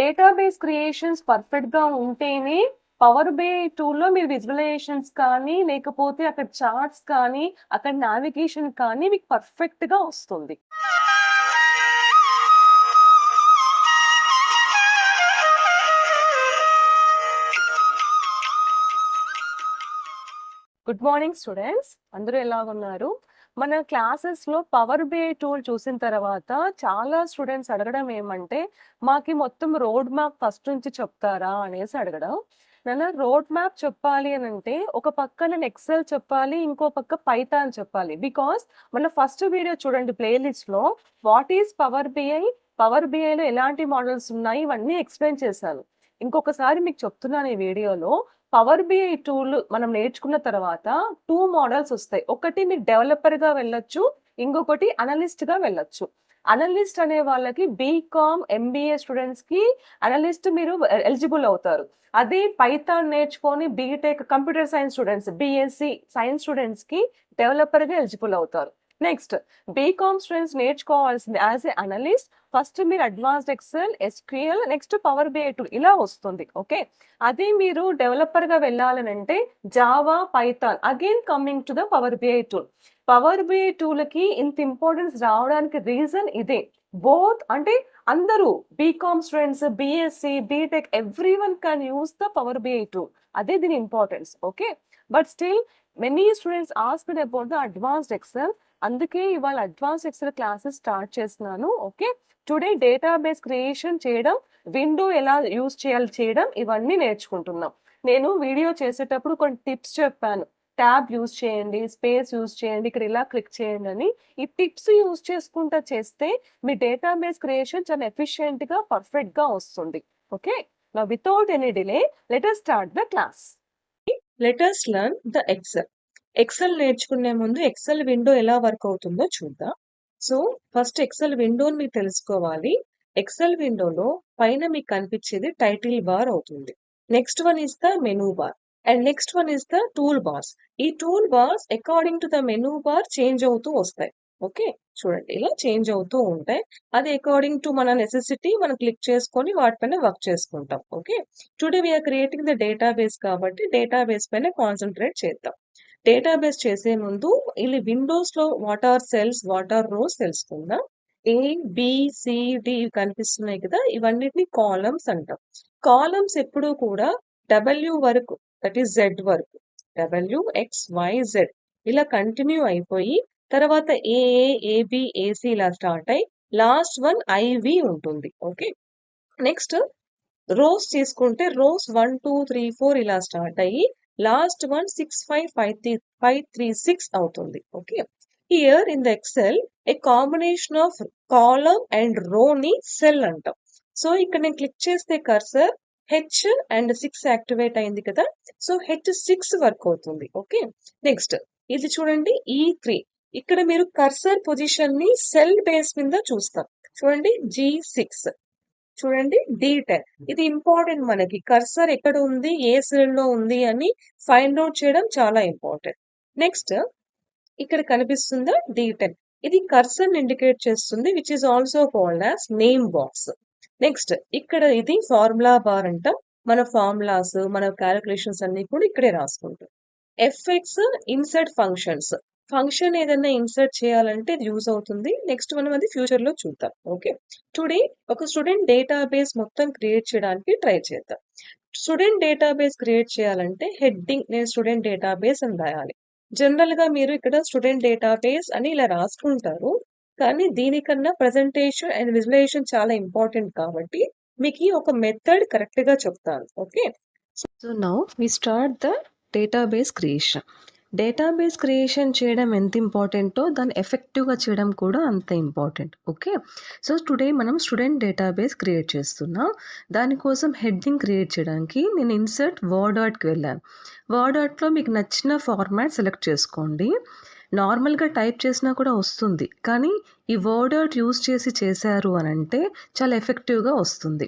Database creations పర్ఫెక్ట్‌గా ఉంటేనే power BI టూల్‌లో మీరు విజువలైజేషన్స్ కానీ, లేకపోతే అక్కడ చార్ట్స్ కానీ, అక్కడ నావిగేషన్ కానీ మీకు పర్ఫెక్ట్‌గా వస్తుంది. Good morning students. అందరూ ఎలాగున్నారు? మన క్లాసెస్‌లో పవర్ బిఐ టూల్ చూసిన తర్వాత చాలా స్టూడెంట్స్ అడగడం ఏమంటే, మాకి మొత్తం రోడ్ మ్యాప్ ఫస్ట్ నుంచి చెప్తారా అనేసి అడగడం. నాన్న రోడ్ మ్యాప్ చెప్పాలి అనంటే, ఒక పక్క నేను ఎక్సెల్ చెప్పాలి, ఇంకో పక్క పైథాన్ చెప్పాలి. బికాస్ మన ఫస్ట్ వీడియో చూడండి ప్లేలిస్ట్‌లో what is Power BI, Power బిఐలో ఎలాంటి మోడల్స్ ఉన్నాయి ఇవన్నీ ఎక్స్‌ప్లెయిన్ చేశాను. ఇంకొకసారి మీకు చెప్తున్నాను ఈ వీడియోలో పవర్ బిఐ టూల్ మనం నేర్చుకున్న తర్వాత 2 మోడల్స్ వస్తాయి. ఒకటి మీరు డెవలపర్‌గా వెళ్ళొచ్చు. ఇంకొకటి అనలిస్ట్‌గా వెళ్ళొచ్చు. అనలిస్ట్ అనే వాళ్ళకి బీకామ్, ఎంబీఏ స్టూడెంట్స్‌కి అనలిస్ట్ మీరు ఎలిజిబుల్ అవుతారు. అదే పైథాన్ నేర్చుకొని BTech computer science students, BSc science స్టూడెంట్స్‌కి డెవలపర్‌గా ఎలిజిబుల్ అవుతారు. నెక్స్ట్ బీకామ్ స్టూడెంట్స్ నేర్చుకోవాల్సింది యాస్ ఎ అనలిస్ట్ ఫస్ట్ మీరు advanced Excel, SQL next Power BI tool ఇలా వస్తుంది. ఓకే. అదే మీరు డెవలపర్‌గా వెళ్ళాలనంటే Java, Python again coming to the power BI tool. Power BI టూల్‌కి ఇంత ఇంపార్టెన్స్ రావడానికి రీజన్ ఇదే. బోత్ అంటే అందరూ BCom students, BSc, BTech everyone can use the power BI tool. అదే దీని importance. Okay. But still many students asked about the advanced Excel. అందుకే ఇవాళ అడ్వాన్స్డ్ ఎక్సెల్ క్లాసెస్ స్టార్ట్ చేస్తున్నాను. ఓకే. టుడే డేటాబేస్ క్రియేషన్ చేయడం, window ఎలా use చేయాలి చేయడం ఇవన్నీ నేర్చుకుంటున్నాం. నేను వీడియో చేసేటప్పుడు కొన్ని టిప్స్ చెప్పాను. ట్యాబ్ యూజ్ చేయండి, స్పేస్ యూజ్ చేయండి, ఇక్కడ ఇలా క్లిక్ చేయండి అని. ఈ టిప్స్ యూజ్ చేసుకుంటా చేస్తే మీ డేటాబేస్ క్రియేషన్ చాలా ఎఫిషియెంట్‌గా, పర్ఫెక్ట్‌గా వస్తుంది. Okay. Now without any delay let us start the class. Let us learn the Excel. Excel నేర్చుకునే ముందు ఎక్సెల్ విండో ఎలా వర్క్ అవుతుందో చూద్దాం. సో ఫస్ట్ ఎక్సెల్ విండోని మీకు తెలుసుకోవాలి. ఎక్సెల్ విండోలో పైన మీకు కనిపించేది టైటిల్ బార్ అవుతుంది. Next one is the menu bar and next one is the tool bars. ఈ tool bars according to the menu bar change అవుతూ వస్తాయి. ఓకే. చూడండి ఇలా చేంజ్ అవుతూ ఉంటాయి. అది అకార్డింగ్ టు మన నెసెసిటీ మనం క్లిక్ చేసుకొని వాటిపైన వర్క్ చేసుకుంటాం. Okay. Today we're creating the database కాబట్టి డేటాబేస్ పైన కాన్సన్ట్రేట్ చేద్దాం. డేటాబేస్ చేసే ముందు ಇಲ್ಲಿ విండోస్ లో what are cells, what are rose తెలుసుకుందాం. ఏ, బి, సి, డి కనిపిస్తున్నాయి కదా, ఇవన్నిటిని కాలమ్స్ అంటాం. కాలమ్స్ ఎప్పుడూ కూడా డబ్ల్యూ వరకు, దట్ ఈస్ జెడ్ వరకు, డబ్ల్యూ ఎక్స్ వై జెడ్ ఇలా కంటిన్యూ అయిపోయి తర్వాత ఏబి, ఏసి ఇలా స్టార్ట్ అయి లాస్ట్ వన్ ఐవి ఉంటుంది. ఓకే. నెక్స్ట్ రోస్ తీసుకుంటే రోస్ 1 2 3 4 ఇలా స్టార్ట్ అయ్యి లాస్ట్ వన్ 6 5 5 3 6 అవుతుంది. Okay. Here in the XL A combination of column and రో ని సెల్ అంటాం. సో ఇక్కడ నేను క్లిక్ చేస్తే కర్సర్ హెచ్ అండ్ 6 యాక్టివేట్ అయింది కదా, సో H6 వర్క్ అవుతుంది. ఓకే. నెక్స్ట్ ఇది చూడండి E3. ఇక్కడ మీరు కర్సర్ పొజిషన్ ని సెల్ బేస్ మీద చూస్తాం. చూడండి G6, చూడండి D10. ఇది ఇంపార్టెంట్, మనకి కర్సర్ ఎక్కడ ఉంది, ఏ సెల్ లో ఉంది అని ఫైండ్ అవుట్ చేయడం చాలా ఇంపార్టెంట్. నెక్స్ట్ ఇక్కడ కనిపిస్తుందా D10, ఇది కర్సర్ ఇండికేట్ చేస్తుంది which is also called as name box. Next ఇక్కడ ఇది ఫార్ములా బార్ అంటాం. మన ఫార్ములాస్, మన క్యాలిక్యులేషన్స్ అన్ని కూడా ఇక్కడే రాసుకుంటాం. FX insert functions. ఫంక్షన్ ఏదైనా ఇన్సర్ట్ చేయాలంటే ఇది యూజ్ అవుతుంది. నెక్స్ట్ మనం అది ఫ్యూచర్ లో చూద్దాం. ఓకే. టుడే ఒక స్టూడెంట్ డేటాబేస్ మొత్తం క్రియేట్ చేయడానికి ట్రై చేద్దాం. స్టూడెంట్ డేటాబేస్ క్రియేట్ చేయాలంటే హెడ్డింగ్ నేను స్టూడెంట్ డేటాబేస్ అని రాయాలి. జనరల్ గా మీరు ఇక్కడ స్టూడెంట్ డేటాబేస్ అని ఇలా రాసుకుంటారు, కానీ దీనికన్నా ప్రెజెంటేషన్ అండ్ విజువలైజేషన్ చాలా ఇంపార్టెంట్ కాబట్టి మీకు ఒక మెథడ్ కరెక్ట్ గా చెప్తాను. Okay. So now we start the database creation. Database creation చేయడం ఎంత ఇంపార్టెంటో దాన్ని ఎఫెక్టివ్గా చేయడం కూడా అంత ఇంపార్టెంట్. ఓకే. సో టుడే మనం స్టూడెంట్ డేటాబేస్ క్రియేట్ చేస్తున్నాం. దానికోసం హెడ్డింగ్ క్రియేట్ చేయడానికి నేను ఇన్సర్ట్ వర్డ్ ఆర్ట్కి వెళ్ళాను. వర్డ్ ఆర్ట్లో మీకు నచ్చిన ఫార్మాట్ సెలెక్ట్ చేసుకోండి. నార్మల్‌గా టైప్ చేసినా కూడా వస్తుంది. కానీ ఈ వర్డ్ ఆర్ట్ యూజ్ చేసి చేశారు అనంటే చాలా ఎఫెక్టివ్‌గా వస్తుంది.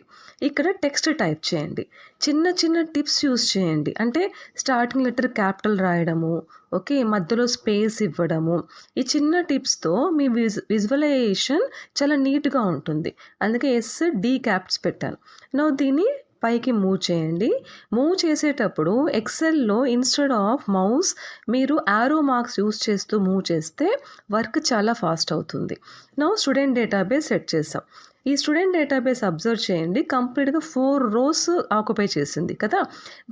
ఇక్కడ టెక్స్ట్ టైప్ చేయండి. చిన్న చిన్న టిప్స్ యూజ్ చేయండి. అంటే స్టార్టింగ్ లెటర్ క్యాపిటల్ రాయడము, ఓకే. మధ్యలో స్పేస్ ఇవ్వడము. ఈ చిన్న టిప్స్‌తో మీ విజువలైజేషన్ చాలా నీట్‌గా ఉంటుంది. అందుకే ఎస్, డి క్యాప్స్ పెట్టాను. నౌ దీన్ని పైకి మూవ్ చేయండి. మూవ్ చేసేటప్పుడు ఎక్సెల్‌లో ఇన్‌స్టెడ్ ఆఫ్ మౌస్ మీరు యారో మార్క్స్ యూజ్ చేస్తూ మూవ్ చేస్తే వర్క్ చాలా ఫాస్ట్ అవుతుంది. నౌ స్టూడెంట్ డేటాబేస్ సెట్ చేసాం. ఈ స్టూడెంట్ డేటాబేస్ అబ్జర్వ్ చేయండి. కంప్లీట్‌గా 4 రోస్ ఆక్యుపై చేసింది కదా!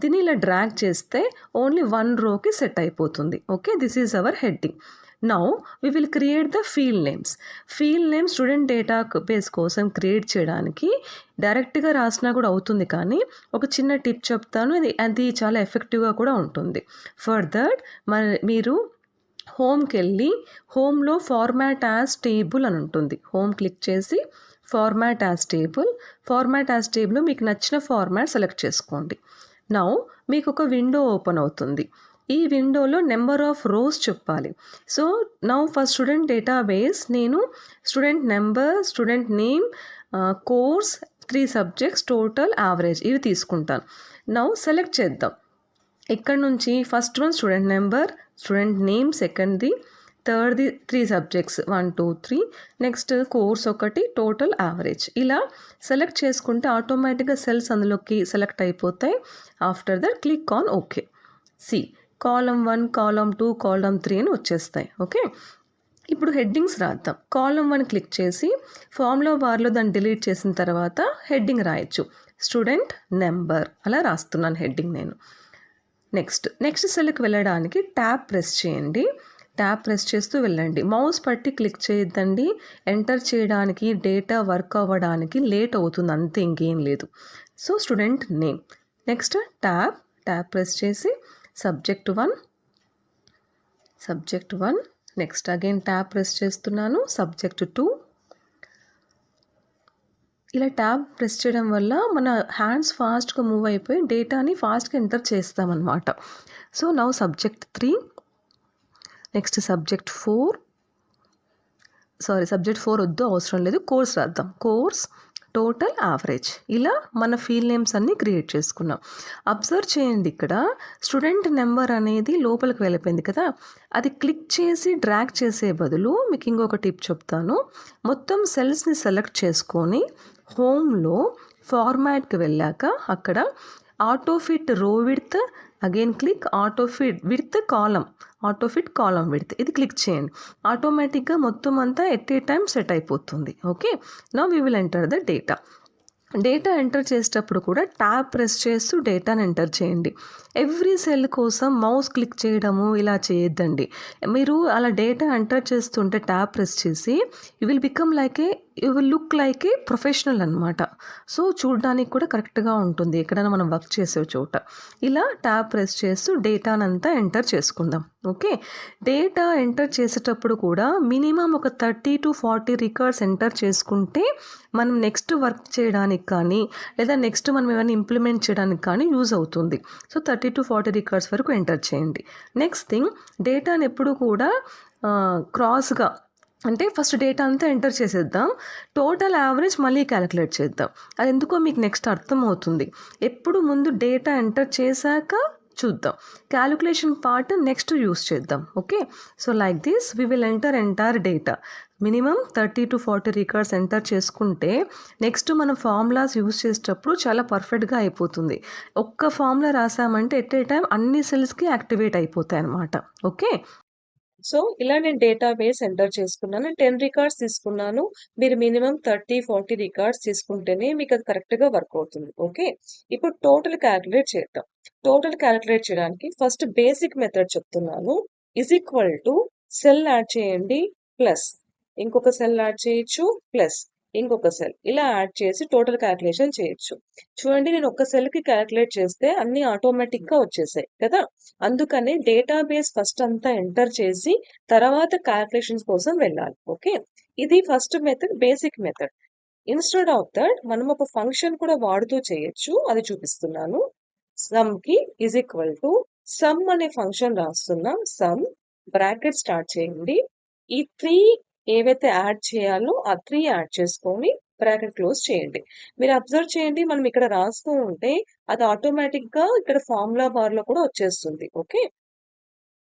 దీన్ని ఇలా డ్రాగ్ చేస్తే ఓన్లీ 1 రోకి సెట్ అయిపోతుంది. Okay. This is our heading. Now we will create the field names. Field name student database కోసం క్రియేట్ చేయడానికి డైరెక్ట్‌గా రాసినా కూడా అవుతుంది, కానీ ఒక చిన్న టిప్ చెప్తాను. అది చాలా ఎఫెక్టివ్‌గా కూడా ఉంటుంది. ఫర్ దట్ మీరు హోమ్‌కెళ్ళి హోమ్‌లో ఫార్మాట్ యాజ్ టేబుల్ అని ఉంటుంది. హోమ్ క్లిక్ చేసి format as table. Format as టేబుల్‌లో మీకు నచ్చిన ఫార్మాట్ సెలెక్ట్ చేసుకోండి. నౌ మీకు ఒక విండో ఓపెన్ అవుతుంది. ఈ విండోలో నెంబర్ ఆఫ్ రోస్ చెప్పాలి. So now for student database నేను student number, student name, course, 3 subjects, total, average ఇవి తీసుకుంటాను. నౌ సెలెక్ట్ చేద్దాం. ఇక్కడ నుంచి first one student number, student name సెకండ్ది, థర్డ్ది 3 సబ్జెక్ట్స్ 1, 2, 3, నెక్స్ట్ కోర్స్ ఒకటి, టోటల్, యావరేజ్. ఇలా సెలెక్ట్ చేసుకుంటే ఆటోమేటిక్గా సెల్స్ అందులోకి సెలెక్ట్ అయిపోతాయి. After that click on okay. Column 1, column 2, column 3 అని వచ్చేస్తాయి. ఓకే. ఇప్పుడు హెడ్డింగ్స్ రాద్దాం. కాలమ్ 1 క్లిక్ చేసి ఫార్ములా బార్లో దాన్ని డిలీట్ చేసిన తర్వాత హెడ్డింగ్ రాయొచ్చు. స్టూడెంట్ నెంబర్ అలా రాస్తున్నాను హెడ్డింగ్ నేను. నెక్స్ట్ సెల్కి వెళ్ళడానికి ట్యాబ్ ప్రెస్ చేయండి. ట్యాబ్ ప్రెస్ చేస్తూ వెళ్ళండి. మౌస్ పట్టి క్లిక్ చేయొద్దండి. ఎంటర్ చేయడానికి, డేటా వర్క్ అవ్వడానికి లేట్ అవుతుంది, అంతే, ఇంకేం లేదు. So student name. Next tab press చేసి subject 1. Next again tab press చేస్తున్నాను. సబ్జెక్ట్ 2. ఇలా ట్యాబ్ ప్రెస్ చేయడం వల్ల మన హ్యాండ్స్ ఫాస్ట్గా మూవ్ అయిపోయి డేటాని ఫాస్ట్గా ఎంటర్ చేస్తామన్నమాట. So now subject 3. Next subject 4 వద్దు, అవసరం లేదు. కోర్స్ రాద్దాం. Course, total, average. ఇలా మన ఫీల్డ్ నేమ్స్ అన్నీ క్రియేట్ చేసుకున్నాం. అబ్జర్వ్ చేయండి, ఇక్కడ స్టూడెంట్ నెంబర్ అనేది లోపలికి వెళ్ళిపోయింది కదా! అది క్లిక్ చేసి డ్రాగ్ చేసే బదులు మీకు ఇంకొక టిప్ చెప్తాను. మొత్తం సెల్స్ని సెలెక్ట్ చేసుకొని హోమ్లో ఫార్మాట్కి వెళ్ళాక అక్కడ ఆటోఫిట్ రో width, again click autofit width column, autofit column width, ఇది క్లిక్ చేయండి. ఆటోమేటిక్గా మొత్తం అంతా ఎట్ ఏ టైం సెట్ అయిపోతుంది. Okay. Now we will enter the data enter చేసేటప్పుడు కూడా ట్యాబ్ ప్రెస్ చేస్తూ డేటాను ఎంటర్ చేయండి. ఎవ్రీ సెల్ కోసం మౌస్ క్లిక్ చేయడము ఇలా చేయొద్దండి. మీరు అలా డేటా ఎంటర్ చేస్తుంటే ట్యాబ్ ప్రెస్ చేసి you will look like a professional అనమాట. సో చూడడానికి కూడా కరెక్ట్గా ఉంటుంది ఎక్కడైనా మనం వర్క్ చేసే చోట. ఇలా ట్యాబ్ ప్రెస్ చేస్తూ డేటానంతా ఎంటర్ చేసుకుందాం. ఓకే. డేటా ఎంటర్ చేసేటప్పుడు కూడా మినిమం ఒక 30 to 40 రికార్డ్స్ ఎంటర్ చేసుకుంటే మనం నెక్స్ట్ వర్క్ చేయడానికి కానీ లేదా నెక్స్ట్ మనం ఏమైనా ఇంప్లిమెంట్ చేయడానికి కానీ యూజ్ అవుతుంది. సో 30 to 40 రికార్డ్స్ వరకు ఎంటర్ చేయండి. నెక్స్ట్ థింగ్, డేటాని ఎప్పుడు కూడా క్రాస్గా, అంటే ఫస్ట్ డేటా అంతా ఎంటర్ చేసేద్దాం, టోటల్ యావరేజ్ మళ్ళీ క్యాలిక్యులేట్ చేద్దాం. అది ఎందుకో మీకు నెక్స్ట్ అర్థమవుతుంది. ఎప్పుడు ముందు డేటా ఎంటర్ చేశాక చూద్దాం, క్యాలిక్యులేషన్ పార్ట్ నెక్స్ట్ యూస్ చేద్దాం. Okay. So like this we will enter data. Minimum 30 to 40 records enter చేసుకుంటే నెక్స్ట్ మనం ఫార్ములాస్ యూజ్ చేసేటప్పుడు చాలా పర్ఫెక్ట్గా అయిపోతుంది. ఒక్క ఫార్ములా రాసామంటే ఎట్ ఏ టైం అన్ని సెల్స్కి యాక్టివేట్ అయిపోతాయి అన్నమాట. ఓకే. సో ఇలా నేను డేటాబేస్ ఎంటర్ చేసుకున్నాను. 10 రికార్డ్స్ తీసుకున్నాను. మీరు మినిమం 30-40 రికార్డ్స్ తీసుకుంటేనే మీకు అది కరెక్ట్గా వర్క్ అవుతుంది. ఓకే. ఇప్పుడు టోటల్ క్యాలిక్యులేట్ చేద్దాం. టోటల్ క్యాలిక్యులేట్ చేయడానికి ఫస్ట్ బేసిక్ మెథడ్ చెప్తున్నాను. = సెల్ యాడ్ చేయండి ప్లస్ ఇంకొక సెల్ యాడ్ చేయొచ్చు ప్లస్ ఇంకొక సెల్, ఇలా యాడ్ చేసి టోటల్ క్యాలిక్యులేషన్ చేయొచ్చు. చూడండి, నేను ఒక సెల్కి క్యాలిక్యులేట్ చేస్తే అన్ని ఆటోమేటిక్గా వచ్చేసాయి కదా! అందుకనే డేటాబేస్ ఫస్ట్ అంతా ఎంటర్ చేసి తర్వాత క్యాలిక్యులేషన్స్ కోసం వెళ్ళాలి. ఓకే. ఇది first method, basic method. Instead of that మనం ఒక ఫంక్షన్ కూడా వాడుతూ చేయొచ్చు, అది చూపిస్తున్నాను. సమ్ కి = సమ్ అనే ఫంక్షన్ రాస్తున్నాం. సమ్ బ్రాకెట్ స్టార్ట్ చేయండి. ఈ 3 ఏవైతే యాడ్ చేయాలో ఆ 3 యాడ్ చేసుకొని బ్రాకెట్ క్లోజ్ చేయండి. మీరు అబ్జర్వ్ చేయండి, మనం ఇక్కడ రాస్తూ ఉంటే అది ఆటోమేటిక్‌గా ఇక్కడ ఫార్ములా బార్‌లో కూడా వచ్చేస్తుంది. ఓకే.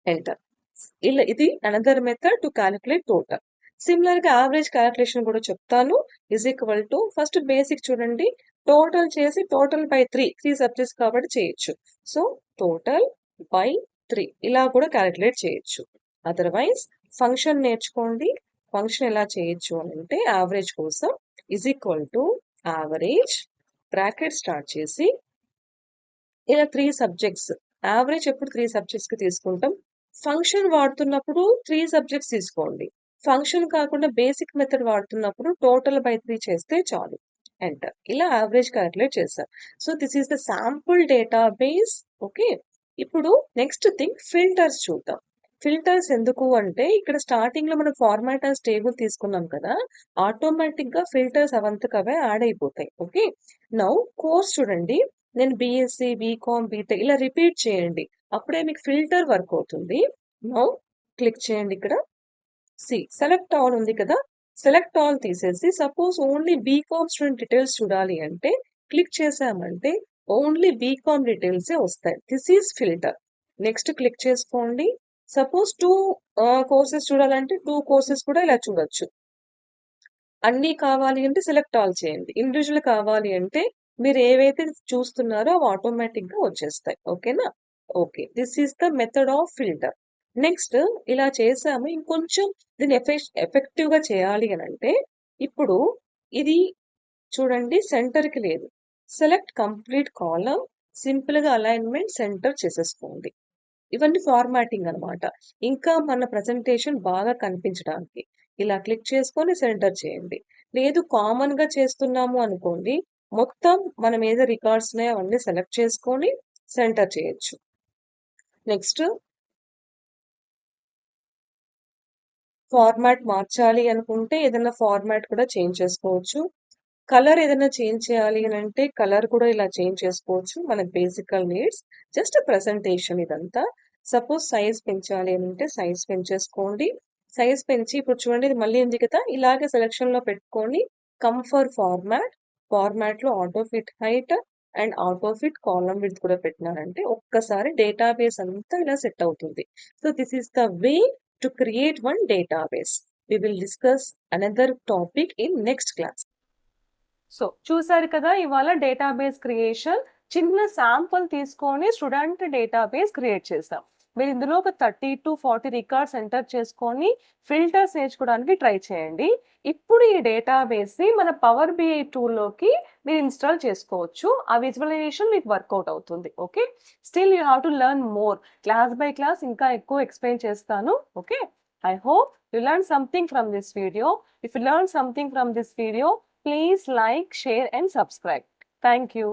ఎంటర్. ఇది another method to calculate total. సిమిలర్‌గా యావరేజ్ కాలిక్యులేషన్ కూడా చెప్తాను. ఫస్ట్ బేసిక్ చూడండి. టోటల్ చేసి టోటల్ బై 3 సబ్జెక్ట్స్ కాబట్టి చేయొచ్చు. సో, టోటల్ బై 3 ఇలా కూడా కాలిక్యులేట్ చేయొచ్చు. అదర్‌వైజ్ ఫంక్షన్ నేర్చుకోండి. ఫంక్షన్ ఎలా చేయొచ్చు అనంటే యావరేజ్ కోసం యావరేజ్ బ్రాకెట్ స్టార్ట్ చేసి ఇలా 3 సబ్జెక్ట్స్. యావరేజ్ ఎప్పుడు 3 సబ్జెక్ట్స్‌కి తీసుకుంటాం. ఫంక్షన్ వాడుతున్నప్పుడు 3 సబ్జెక్ట్స్ తీసుకోండి. ఫంక్షన్ కాకుండా బేసిక్ మెథడ్ వాడుతున్నప్పుడు టోటల్ బై 3 చేస్తే చాలు. ఎంటర్. ఇలా యావరేజ్ కాలిక్యులేట్ చేశారు. So, this is the sample database. Okay. ఇప్పుడు నెక్స్ట్ థింగ్ ఫిల్టర్స్ చూద్దాం. ఫిల్టర్స్ ఎందుకు అంటే ఇక్కడ స్టార్టింగ్‌లో మనం ఫార్మాట్ యాస్ టేబుల్ తీసుకున్నాం కదా! ఆటోమేటిక్‌గా ఫిల్టర్స్ అవంతకవే యాడ్ అయిపోతాయి. ఓకే. నౌ కోర్స్ చూడండి. నేను బీఎస్సీ, బీకామ్, బీటెక్ ఇలా రిపీట్ చేయండి. అప్పుడే మీకు ఫిల్టర్ వర్క్ అవుతుంది. నౌ క్లిక్ చేయండి ఇక్కడ. సెలెక్ట్ ఆల్ ఉంది కదా! సెలెక్ట్ ఆల్ తీసేసి suppose only BCom student details చూడాలి అంటే క్లిక్ చేసామంటే ఓన్లీ బీకామ్ డీటెయిల్సే వస్తాయి. This is filter. Next click చేసుకోండి. సపోజ్ 2 కోర్సెస్ చూడాలంటే 2 కోర్సెస్ కూడా ఇలా చూడొచ్చు. అన్నీ కావాలి అంటే సెలెక్ట్ ఆల్ చేయండి. ఇండివిడ్యువల్ కావాలి అంటే మీరు ఏవైతే చూస్తున్నారో అవి ఆటోమేటిక్‌గా వచ్చేస్తాయి. ఓకేనా? Okay. This is the method of filter. Next ఇలా చేసాము. ఇంకొంచెం దీన్ని ఎఫెక్టివ్‌గా చేయాలి అనంటే ఇప్పుడు ఇది చూడండి సెంటర్‌కి లేదు. సెలెక్ట్ కంప్లీట్ కాలమ్, సింపుల్‌గా అలైన్‌మెంట్ సెంటర్ చేసేసుకోండి. ఇవన్నీ ఫార్మాటింగ్ అన్నమాట. ఇంకా మన ప్రెజెంటేషన్ బాగా కనిపించడానికి. ఇలా క్లిక్ చేసుకొని సెంటర్ చేయండి. లేదు కామన్‌గా చేస్తున్నాము అనుకోండి, మొత్తం మనం ఏదో రికార్డ్స్ ఉన్నాయో అవన్నీ సెలెక్ట్ చేసుకొని సెంటర్ చేయొచ్చు. నెక్స్ట్ ఫార్మాట్ మార్చాలి అనుకుంటే ఏదైనా ఫార్మాట్ కూడా చేంజ్ చేసుకోవచ్చు. కలర్ ఏదైనా చేంజ్ చేయాలి అనంటే కలర్ కూడా ఇలా చేంజ్ చేసుకోవచ్చు. మనకు బేసికల్ నీడ్స్. జస్ట్ ప్రెజెంటేషన్ ఇదంతా. సపోజ్ సైజ్ పెంచాలి అనంటే సైజ్ పెంచేసుకోండి. సైజ్ పెంచి ఇప్పుడు చూడండి ఇది మళ్ళీ ఉంది కదా! ఇలాగే సెలక్షన్‌లో పెట్టుకొని కంఫర్ట్ ఫార్మాట్‌లో auto fit height and auto fit column width కూడా పెట్టినారంటే ఒక్కసారి డేటాబేస్ అంతా ఇలా సెట్ అవుతుంది. So, this is the way to create one database. We will discuss another topic in next class. So చూసారు కదా ఇవాళ డేటాబేస్ క్రియేషన్ చిన్న శాంపుల్ తీసుకొని స్టూడెంట్ డేటాబేస్ క్రియేట్ చేసాం. మీరు ఇందులో ఒక 30 to 40 రికార్డ్స్ ఎంటర్ చేసుకొని ఫిల్టర్స్ నేర్చుకోవడానికి ట్రై చేయండి. ఇప్పుడు ఈ డేటాబేస్ ని మన పవర్ బిఐ టూల్లోకి మీరు ఇన్స్టాల్ చేసుకోవచ్చు. ఆ విజువలైజేషన్ మీకు వర్కౌట్ అవుతుంది. Okay. Still you have to learn more. Class by class ఇంకా ఎక్కువ ఎక్స్ప్లెయిన్ చేస్తాను. Okay. I hope you learned something from this video. If you learned something from this video, please like, share and subscribe. Thank you.